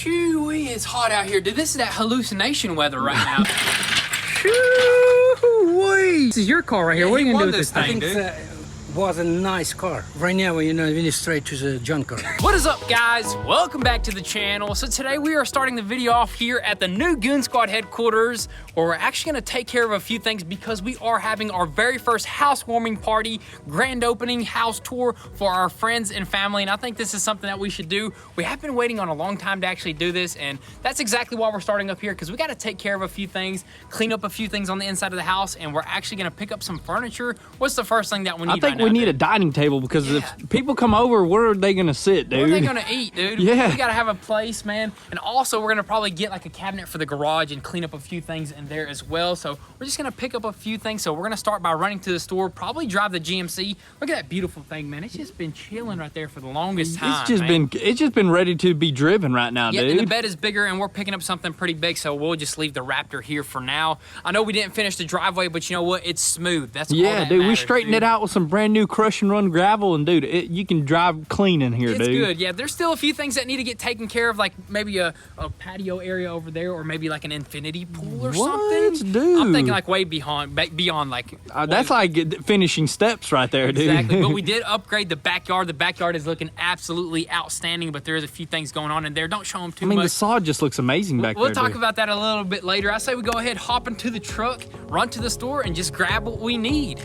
Shoo-wee, it's hot out here. Dude, this is that hallucination weather right now. Shoo-wee. This is your car right here. Yeah, what are you he going to won do with this this thing, thing? dude. Was a nice car. Right now, you know, we straight to the junk car. What is up, guys? Welcome back to the channel. So today we are starting the video off here at the new Goon Squad headquarters, where we're actually gonna take care of a few things because we are having our very first housewarming party, grand opening house tour for our friends and family. And I think this is something that we should do. We have been waiting on a long time to actually do this, and that's exactly why we're starting up here, because we gotta take care of a few things, clean up a few things on the inside of the house, and we're actually gonna pick up some furniture. What's the first thing that we need I think right we now, need a dining table because if people come over, where are they gonna sit, dude? What are they gonna eat, dude? Yeah. We gotta have a place, man. And also, we're gonna probably get like a cabinet for the garage and clean up a few things in there as well. So we're just gonna pick up a few things. So we're gonna start by running to the store, probably drive the GMC. Look at that beautiful thing, man. It's just been chilling right there for the longest time. It's just been ready to be driven right now, yeah, dude. and the bed is bigger, and we're picking up something pretty big, so we'll just leave the Raptor here for now. I know we didn't finish the driveway, but you know what? It's smooth. That's all that dude. We matters, straightened dude. it out with some brand new crush and run gravel, and dude, you can drive clean in here, It's dude. good. Yeah, there's still a few things that need to get taken care of, like maybe a patio area over there, or maybe like an infinity pool or something. Dude? I'm thinking like way beyond like. That's like finishing steps right there, dude. Exactly. But we did upgrade the backyard. The backyard is looking absolutely outstanding, but there's a few things going on in there. Don't show them too I mean, much. the sod just looks amazing back We'll there. talk dude. about that a little bit later. I say we go ahead, hop into the truck, run to the store, and just grab what we need.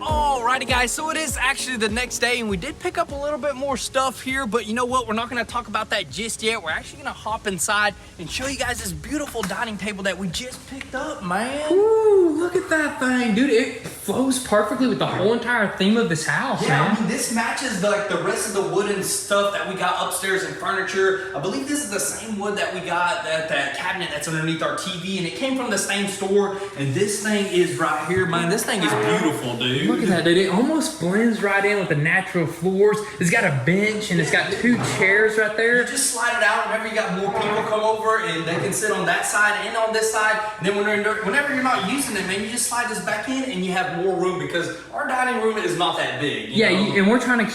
Alrighty guys, so it is actually the next day, and we did pick up a little bit more stuff here, but you know what? We're not gonna talk about that just yet. We're actually gonna hop inside and show you guys this beautiful dining table that we just picked up, man. Ooh, look at that thing, dude. It flows perfectly with the whole entire theme of this house, Yeah, man. I mean, this matches the rest of the wooden stuff that we got upstairs in furniture. I believe this is the same wood that we got, that cabinet that's underneath our TV, and it came from the same store, and this thing is right here, man. This thing is beautiful, dude. Look at that, dude. It almost blends right in with the natural floors. It's got a bench, and it's got two chairs right You there. just slide it out whenever you got more people come over, and they can sit on that side and on this side. And then whenever you're not using it, man, you just slide this back in, and you have more room because our dining room is not that big. You know? And we're trying to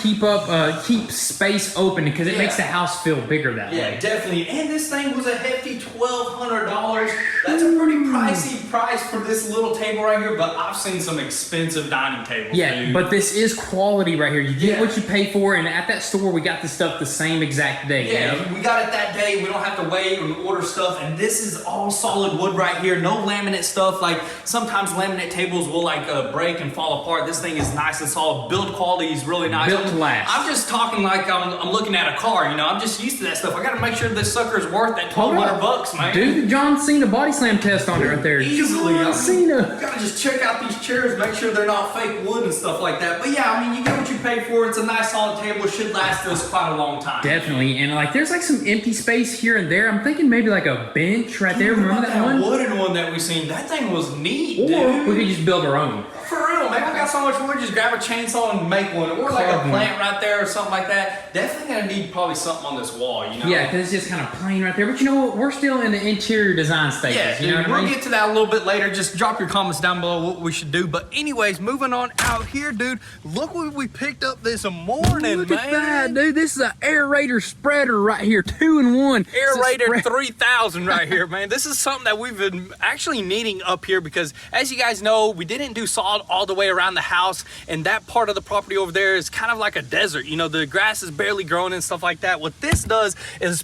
keep space open because it makes the house feel bigger that Yeah, way. definitely. And this thing was a hefty $1,200. That's a pretty pricey price for this little table right here, but I've seen some expensive dining tables, Yeah, dude. but this is quality right here. You get Yeah. what you pay for, and at that store, we got the stuff the same exact day. Yeah, you know? we got it that day. We don't have to wait and order stuff. And this is all solid wood right here. No laminate stuff. Like sometimes laminate tables will like break and fall apart. This thing is nice and solid. Build quality is really nice. Built to last. I'm just talking like I'm looking at a car. You know, I'm just used to that stuff. I got to make sure this sucker is worth that $1,200, man. Dude, John Cena body slam test on it right there. Easily. John Cena. You gotta just check out these chairs, make sure they're not fake wood and stuff like that. But yeah, I mean, you get what you pay for. It's a nice solid table. It should last us quite a long time. Definitely, and like there's like some empty space here and there. I'm thinking maybe like a bench right there. Remember that one? wooden one that we seen? That thing was neat, Or dude. we could just build our own. For real, man. We got so much wood, just grab a chainsaw and make one. Or like a Carve one. plant right there or something like that. Definitely gonna need probably something on this wall, you know? Yeah, because it's just kind of plain right there. But you know what? We're still in the interior design stages. Yeah, you know dude, what I we'll mean? get to that a little bit later. Just drop your comments down below what we should do. But anyways, moving on out here, dude. Look what we picked up this morning, Look man. at that, dude. This is an aerator spreader right here, 2-in-1. Aerator 3000 right here, man. This is something that we've been actually needing up here because, as you guys know, we didn't do sod all the way around the house, and that part of the property over there is kind of like a desert. You know, the grass is barely growing and stuff like that. What this does is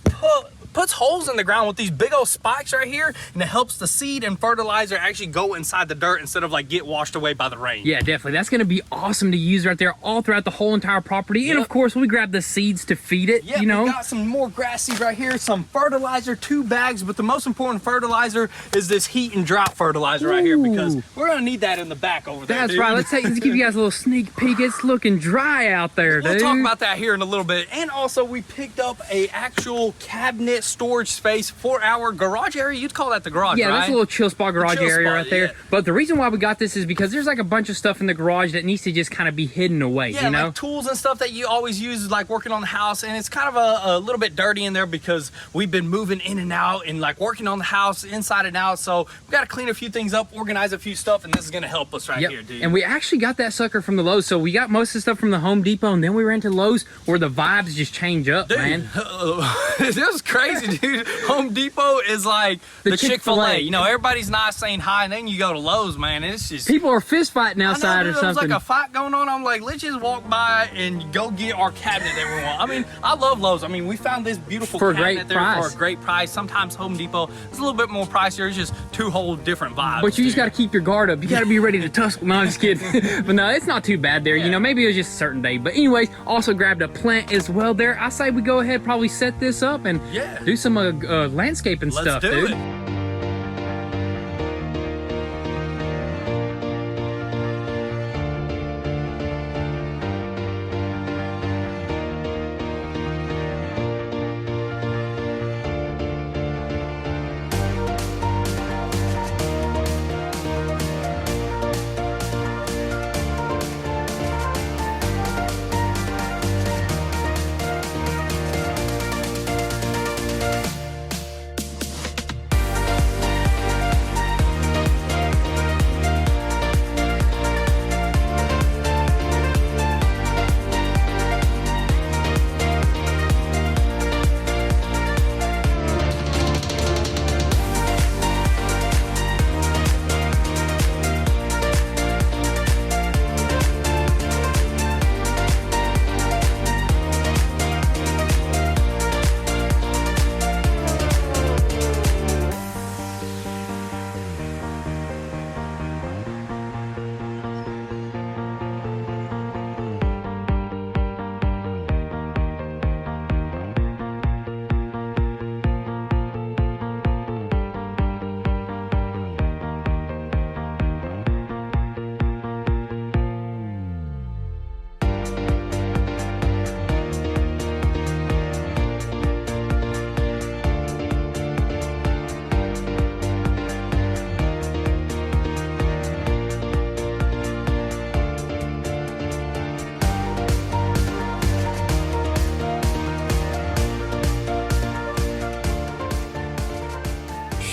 puts holes in the ground with these big old spikes right here, and it helps the seed and fertilizer actually go inside the dirt instead of like get washed away by the rain. Yeah, definitely. That's going to be awesome to use right there all throughout the whole entire property. And of course, we grab the seeds to feed it, Yeah, you know. we got some more grass seed right here, some fertilizer, 2 bags, but the most important fertilizer is this heat and drought fertilizer right here, because we're going to need that in the back over there. That's dude. right. Let's give you guys a little sneak peek. It's looking dry out there, We'll dude. talk about that here in a little bit. And also, we picked up a actual cabinet storage space for our garage area. You'd call that the garage, Yeah, right? that's a little chill spot garage chill area spot, right there. yeah. But the reason why we got this is because there's like a bunch of stuff in the garage that needs to just kind of be hidden away, Yeah, you know? like tools and stuff that you always use, like working on the house, and it's kind of a little bit dirty in there because we've been moving in and out and like working on the house inside and out. So we got to clean a few things up, organize a few stuff, and this is gonna help us right here, dude. And we actually got that sucker from the Lowe's. So we got most of the stuff from the Home Depot, and then we ran to Lowe's where the vibes just change up, Dude, man. this is crazy, dude. Home Depot is like the Chick-fil-A. You know, everybody's nice saying hi, and then you go to Lowe's, man. It's just People are fist fighting I know, outside dude, or there was something. like a fight going on. I'm like, let's just walk by and go get our cabinet that we want. I mean, I love Lowe's. I mean, we found this beautiful For a cabinet great there price. for a great price. Sometimes Home Depot is a little bit more pricier. It's just 2 whole different vibes. But you just dude. got to keep your guard up. You got to be ready to tussle. No, I'm just kidding. But no, it's not too bad there. You know, maybe it was just a certain day. But anyways, also grabbed a plant as well there. I say we go ahead, probably set this up and do some landscaping stuff, Let's do dude. it.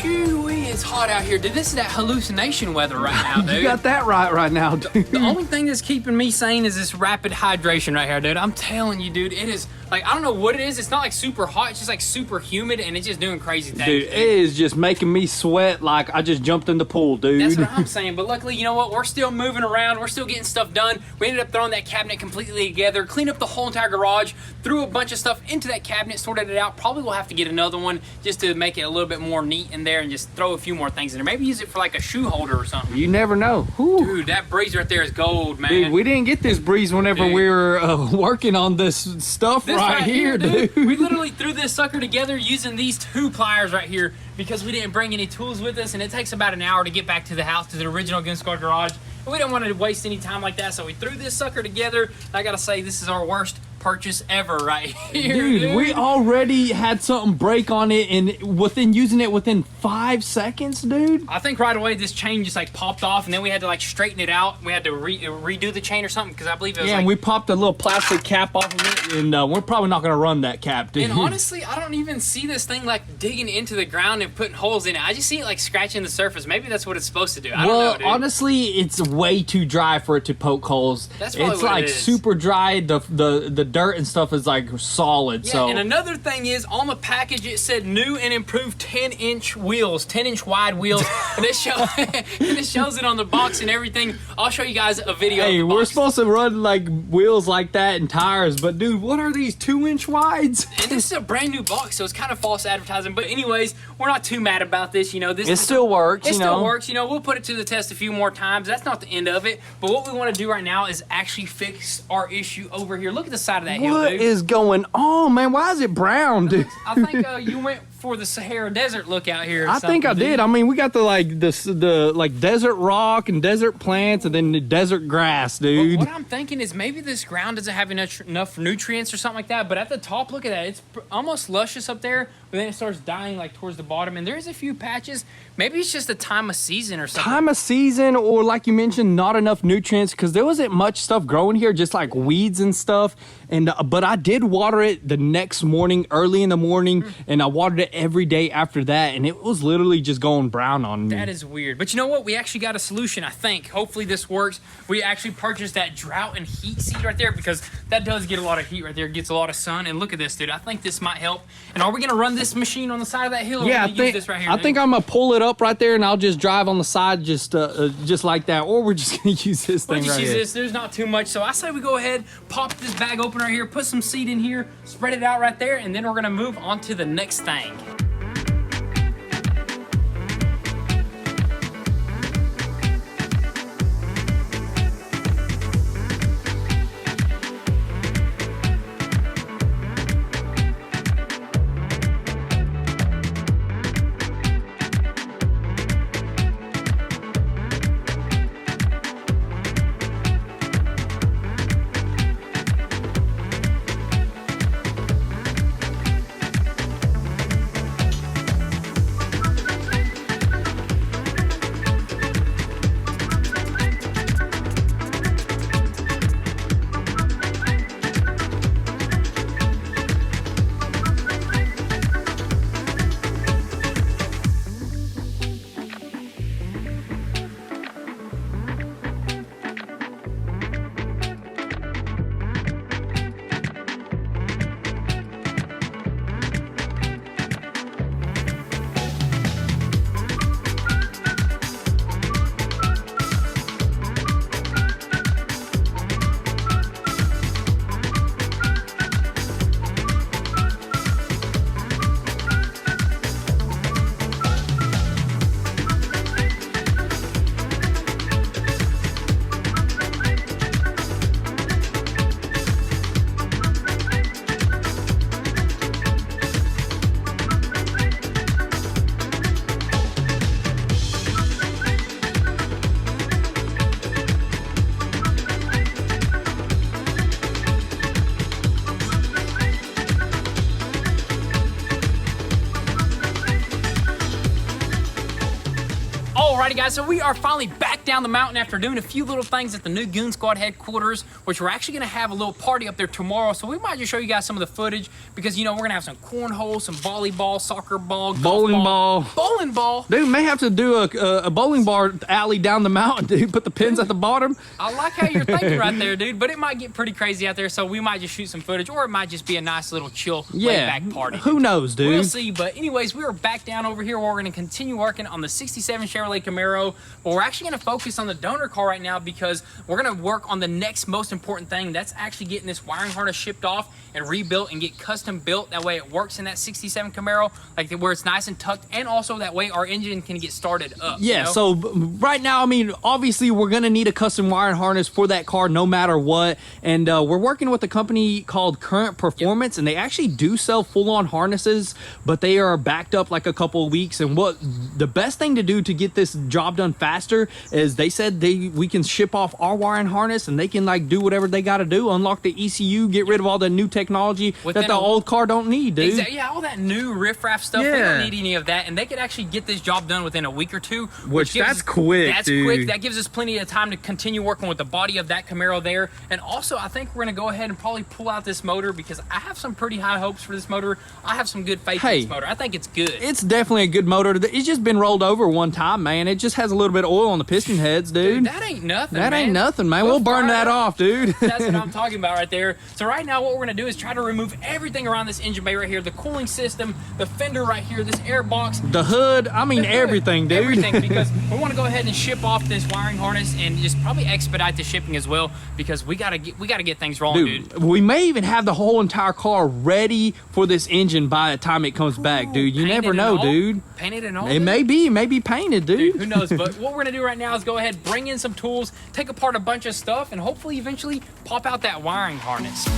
It's hot out here, dude. This is that hallucination weather right now, dude. You got that right now, dude. The only thing that's keeping me sane is this rapid hydration right here, dude. I'm telling you, dude, it is like, I don't know what it is. It's not like super hot. It's just like super humid, and it's just doing crazy things. Dude, it is just making me sweat like I just jumped in the pool, dude. That's what I'm saying. But luckily, you know what? We're still moving around. We're still getting stuff done. We ended up throwing that cabinet completely together, cleaned up the whole entire garage, threw a bunch of stuff into that cabinet, sorted it out. Probably we'll have to get another one just to make it a little bit more neat in there and just throw a few more things in there. Maybe use it for like a shoe holder or something. You never know. Whew. Dude, that breeze right there is gold, man. Dude, we didn't get this breeze whenever Dude. we were working on this stuff This right here, dude. We literally threw this sucker together using these 2 pliers right here because we didn't bring any tools with us, and it takes about an hour to get back to the house, to the original Goon Squad garage. And we didn't want to waste any time like that, so we threw this sucker together. I gotta say, this is our worst purchase ever right here, Dude, we already had something break on it, and using it within 5 seconds, dude. I think right away this chain just like popped off, and then we had to like straighten it out. We had to redo the chain or something because I believe it was And we popped a little plastic cap off of it, and we're probably not gonna run that cap, dude. And honestly, I don't even see this thing like digging into the ground and putting holes in it. I just see it like scratching the surface. Maybe that's what it's supposed to do. I don't know, dude. Honestly, it's way too dry for it to poke holes. That's probably it's what like it is. super dry. The dirt and stuff is like solid. Yeah, so and another thing is on the package it said new and improved 10-inch wheels, 10-inch wide wheels, and it shows it on the box and everything. I'll show you guys a video. hey, of the we're box. supposed to run like wheels like that and tires, but dude, what are these 2-inch wides? And this is a brand new box, so it's kind of false advertising. But anyways, we're not too mad about this. You know, It still works. It you still know? works. You know, we'll put it to the test a few more times. That's not the end of it. But what we want to do right now is actually fix our issue over here. Look at the side of that hill, What dude. is going on, man? Why is it brown, dude? I think you went for the Sahara Desert look out here. Or I think I something, did. dude. I mean, we got the like desert rock and desert plants, and then the desert grass, dude. What I'm thinking is maybe this ground doesn't have enough nutrients or something like that. But at the top, look at that. It's almost luscious up there, but then it starts dying like towards the bottom. And there's a few patches. Maybe it's just the time of season or something. Time of season, or like you mentioned, not enough nutrients, because there wasn't much stuff growing here, just like weeds and stuff. And but I did water it the next morning, early in the morning, and I watered it every day after that, and it was literally just going brown on me. That is weird. But you know what? We actually got a solution, I think. Hopefully this works. We actually purchased that drought and heat seed right there, because that does get a lot of heat right there. It gets a lot of sun. And look at this, dude. I think this might help. And are we going to run this machine on the side of that hill? Or Yeah, are we gonna use this right here, I dude? think I'm gonna pull it up right there, and I'll just drive on the side, just like that. Or we're just gonna use this We'll thing just right use here. this. There's not too much. So I say we go ahead, pop this bag open right here, put some seed in here, spread it out right there, and then we're going to move on to the next thing. Alrighty guys, so we are finally back down the mountain after doing a few little things at the new Goon Squad headquarters, which we're actually gonna have a little party up there tomorrow. So we might just show you guys some of the footage, because you know, we're gonna have some cornhole, some volleyball, soccer ball, golf Bowling ball. Bowling ball. Dude, may have to do a bowling bar alley down the mountain, dude. Put the pins at the bottom. I like how you're thinking right there, dude, but it might get pretty crazy out there, so we might just shoot some footage, or it might just be a nice little chill, laid-back party. Who knows, dude? We'll see, but anyways, we are back down over here where we're going to continue working on the 67 Chevrolet Camaro, but we're actually going to focus on the donor car right now, because we're going to work on the next most important thing. That's actually getting this wiring harness shipped off and rebuilt and get custom built. That way it works in that 67 Camaro, like where it's nice and tucked, and also that way our engine can get started up. Yeah, you know? so right now, I mean, obviously we're going to need a custom wiring harness for that car no matter what. And we're working with a company called Current Performance, and they actually do sell full-on harnesses, but they are backed up like a couple of weeks. And what the best thing to do to get this job done faster is they said we can ship off our wiring harness, and they can like do whatever they got to do, unlock the ECU, get rid of all the new technology that the old car don't need, dude. Exactly, yeah, all that new riffraff stuff, we Yeah. don't need any of that, and they could actually get this job done within a week or two. Which gives that's us- quick, That's dude. quick. That gives us plenty of time to continue working with the body of that Camaro there. And also, I think we're gonna go ahead and probably pull out this motor, because I have some pretty high hopes for this motor. I have some good faith in Hey, this motor. I think it's good. It's definitely a good motor. It's just been rolled over one time, man. man. It just has a little bit of oil on the piston heads, dude. That ain't nothing, That man. ain't nothing, man. We'll burn that off, dude. That's what I'm talking about right there. So right now what we're gonna do is try to remove everything around this engine bay right here, the cooling system, the fender right here, this air box, The hood, I mean everything, dude. everything, because we want to go ahead and ship off this wiring harness and just probably expedite the shipping as well, because we gotta get things rolling, dude. We may even have the whole entire car ready for this engine by the time it comes back, dude. You never know, dude. Painted and all. It may be painted, dude. Who knows? But what we're gonna do right now is go ahead, bring in some tools, take apart a bunch of stuff, and hopefully eventually pop out that wiring harness.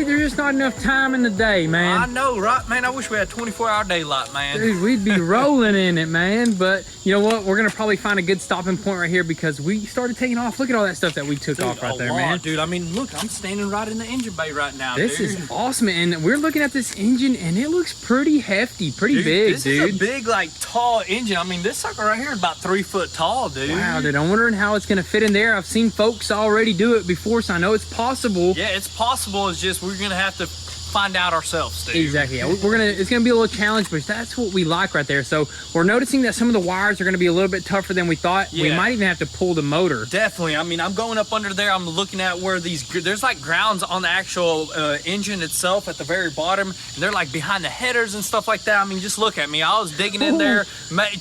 There's just not enough time in the day, man. I know, right, man? I wish we had 24-hour daylight, man. Dude, we'd be rolling in it, man. But you know what? We're gonna probably find a good stopping point right here because we started taking off. Look at all that stuff that we took off right there, man. Dude, I mean, look, I'm standing right in the engine bay right now, This dude. is awesome, and we're looking at this engine, and it looks pretty hefty, pretty big, This dude. is a big, like, tall engine. I mean, this sucker right here is about 3 foot tall, dude. Wow, dude, I'm wondering how it's gonna fit in there. I've seen folks already do it before, so I know it's possible. Yeah, it's possible. It's just we're gonna have to find out ourselves, dude. Exactly. Yeah, it's gonna be a little challenge, but that's what we like right there. So we're noticing that some of the wires are gonna be a little bit tougher than we thought. We Yeah. might even have to pull the motor. Definitely. I mean, I'm going up under there. I'm looking at where there's like grounds on the actual engine itself at the very bottom, and they're like behind the headers and stuff like that. I mean, just look at me. I was digging in there,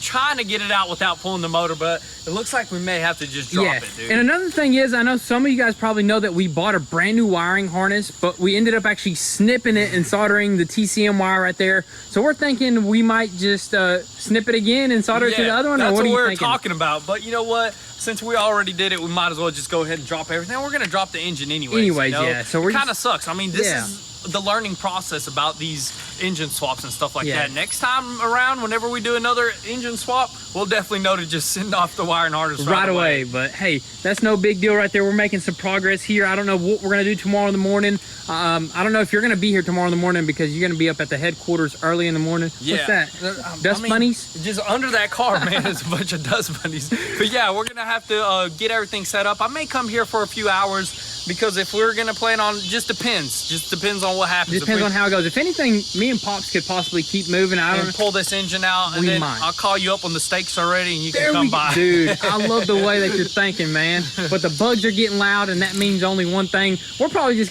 trying to get it out without pulling the motor, but it looks like we may have to just drop it, dude. And another thing is, I know some of you guys probably know that we bought a brand new wiring harness, but we ended up actually snipping it and soldering the TCM wire right there. So we're thinking we might just snip it again and solder it to the other one. That's or what are you we're thinking? talking about. But you know what? Since we already did it, we might as well just go ahead and drop everything. We're gonna drop the engine anyways. You know? Yeah. So we're kind of sucks. I mean, this is the learning process about these engine swaps and stuff like that. Next time around, whenever we do another engine swap, we'll definitely know to just send off the wire and harness right away. But hey, that's no big deal right there. We're making some progress here. I don't know what we're gonna do tomorrow in the morning. I don't know if you're gonna be here tomorrow in the morning because you're gonna be up at the headquarters early in the morning. Yeah. What's that? Dust bunnies? Just under that car, man, there's a bunch of dust bunnies. But yeah, we're gonna have to get everything set up. I may come here for a few hours because if we're gonna plan on, just depends on what happens. Depends on how it goes. If anything, me and Pops could possibly keep moving. Pull this engine out, and then I'll call you up when the steaks are ready, and you can come by. Dude, I love the way that you're thinking, man. But the bugs are getting loud, and that means only one thing. We're probably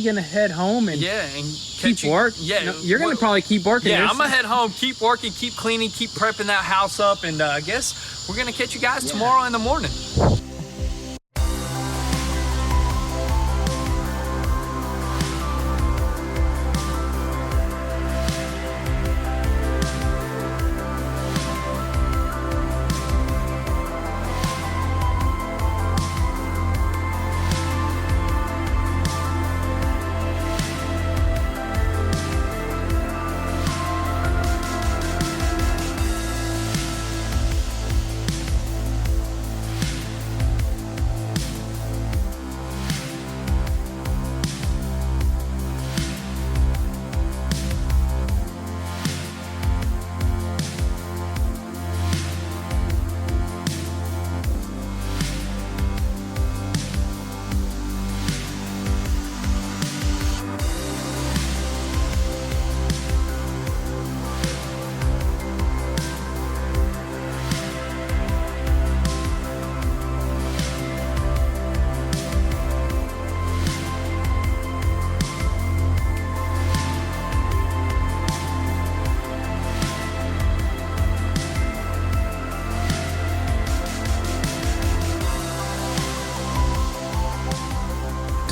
gonna head home and keep work. Yeah, no, you're gonna probably keep working. Yeah, I'm gonna head home, keep working, keep cleaning, keep prepping that house up, and I guess we're gonna catch you guys tomorrow in the morning.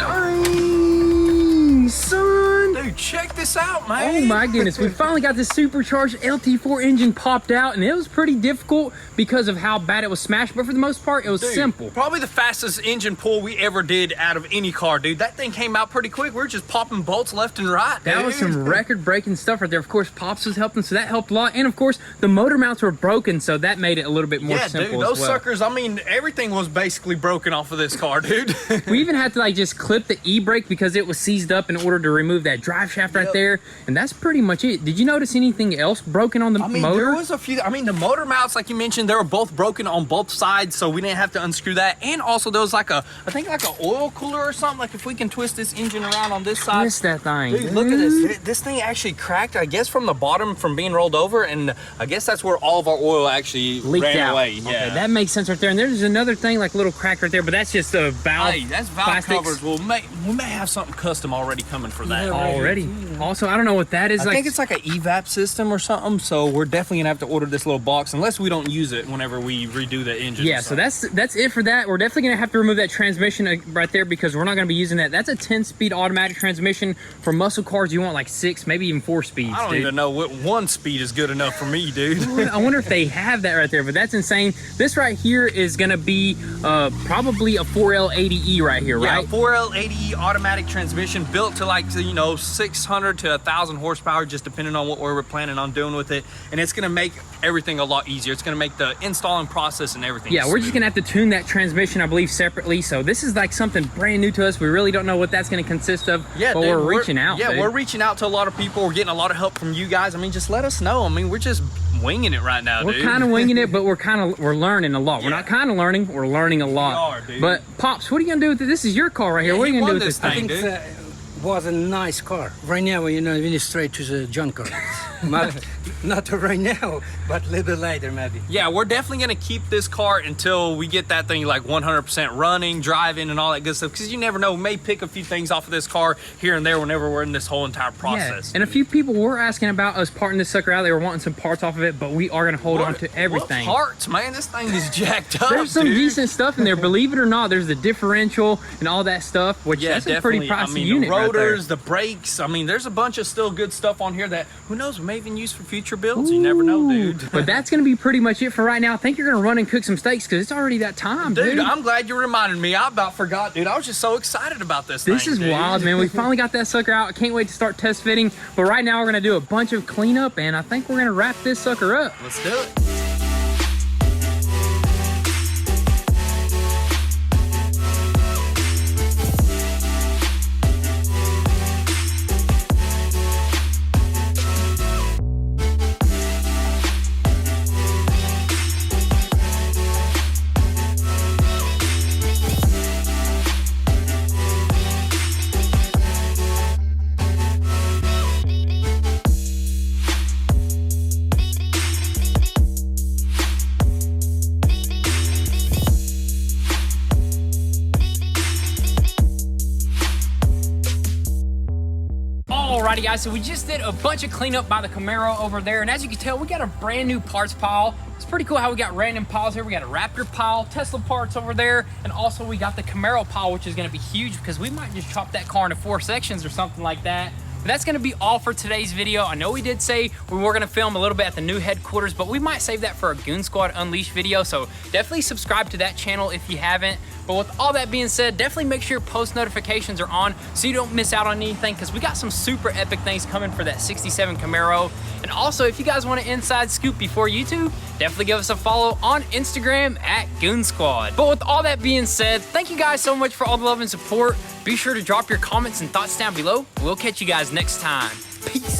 Dang, son. Dude, check this out, man. Oh my goodness, we finally got this supercharged LT4 engine popped out, and it was pretty difficult because of how bad it was smashed, but for the most part, it was simple. Probably the fastest engine pull we ever did out of any car, dude. That thing came out pretty quick. We were just popping bolts left and right, That was some record-breaking stuff right there. Of course, Pops was helping, so that helped a lot. And of course, the motor mounts were broken, so that made it a little bit more simple dude, those as well. suckers, I mean, everything was basically broken off of this car, dude. We even had to like just clip the e-brake because it was seized up in order to remove that drive shaft right there. And that's pretty much it. Did you notice anything else broken on the motor? There was a few. I mean, the motor mounts, like you mentioned, they were both broken on both sides, so we didn't have to unscrew that. And also, there was like I think like an oil cooler or something. Like if we can twist this engine around on this side. Twist that thing. Dude, look at this. This thing actually cracked, I guess, from the bottom from being rolled over, and I guess that's where all of our oil actually Leaked ran out. away. Okay, Yeah. that makes sense right there. And there's another thing, like a little crack right there, but that's just a valve. Hey, that's valve plastics. covers. We may have something custom already coming for that. Already. Also, I don't know what that is. I think it's like an evap system or something, so we're definitely gonna have to order this little box unless we don't use it whenever we redo the engine. Yeah, so that's it for that. We're definitely gonna have to remove that transmission right there because we're not gonna be using that. That's a 10-speed automatic transmission. For muscle cars, you want like 6, maybe even 4 speeds. I don't even know what 1 speed is good enough for me, dude. I wonder if they have that right there, but that's insane. This right here is gonna be probably a 4L80E right here, right? Yeah, 4L80E automatic transmission built to like 600 to 1,000 horsepower, just depending on what we're planning on doing with it. And it's gonna make everything a lot easier. It's gonna make the installing process and everything. Yeah, smooth. we're just gonna have to tune that transmission, I believe, separately. So this is like something brand new to us. We really don't know what that's gonna consist of. Yeah, but dude, we're reaching out. Yeah, dude. we're reaching out to a lot of people. We're getting a lot of help from you guys. I mean, just let us know. I mean, we're just winging it right now, We're dude. kind of winging it, but we're learning a lot. We're not kind of learning, we're learning a lot. We are, dude. But Pops, what are you gonna do with it? This is your car right here. Yeah, What are you he gonna do won with this this thing? thing. I think was a nice car. Right now, we straight to the junk car. Not right now, but a little later maybe. Yeah, we're definitely gonna keep this car until we get that thing like 100% running, driving, and all that good stuff. Because you never know, we may pick a few things off of this car here and there whenever we're in this whole entire process. Yeah. And a few people were asking about us parting this sucker out. They were wanting some parts off of it, but we are gonna hold on to everything. What parts, man? This thing is jacked up. There's some dude. decent stuff in there, believe it or not. There's the differential and all that stuff, which Yeah, that's a definitely. pretty pricey I mean, unit the rotors, right there. the brakes. I mean, there's a bunch of still good stuff on here that who knows, we may even use for future builds. You never know, dude. But that's gonna be pretty much it for right now. I think you're gonna run and cook some steaks because it's already that time, dude. Dude, I'm glad you reminded me. I about forgot, dude. I was just so excited about this thing. This is dude. wild, man. We finally got that sucker out. I can't wait to start test fitting. But right now we're gonna do a bunch of cleanup, and I think we're gonna wrap this sucker up. Let's do it. Alrighty guys, so we just did a bunch of cleanup by the Camaro over there, and as you can tell, we got a brand new parts pile. It's pretty cool how we got random piles here. We got a Raptor pile, Tesla parts over there, and also we got the Camaro pile, which is gonna be huge because we might just chop that car into 4 sections or something like that. But that's gonna be all for today's video. I know we did say we were gonna film a little bit at the new headquarters, but we might save that for a Goon Squad Unleashed video, so definitely subscribe to that channel if you haven't. But with all that being said, definitely make sure your post notifications are on so you don't miss out on anything, because we got some super epic things coming for that 67 Camaro. And also, if you guys want an inside scoop before YouTube, definitely give us a follow on Instagram at Goon Squad. But with all that being said, thank you guys so much for all the love and support. Be sure to drop your comments and thoughts down below. We'll catch you guys next time. Peace.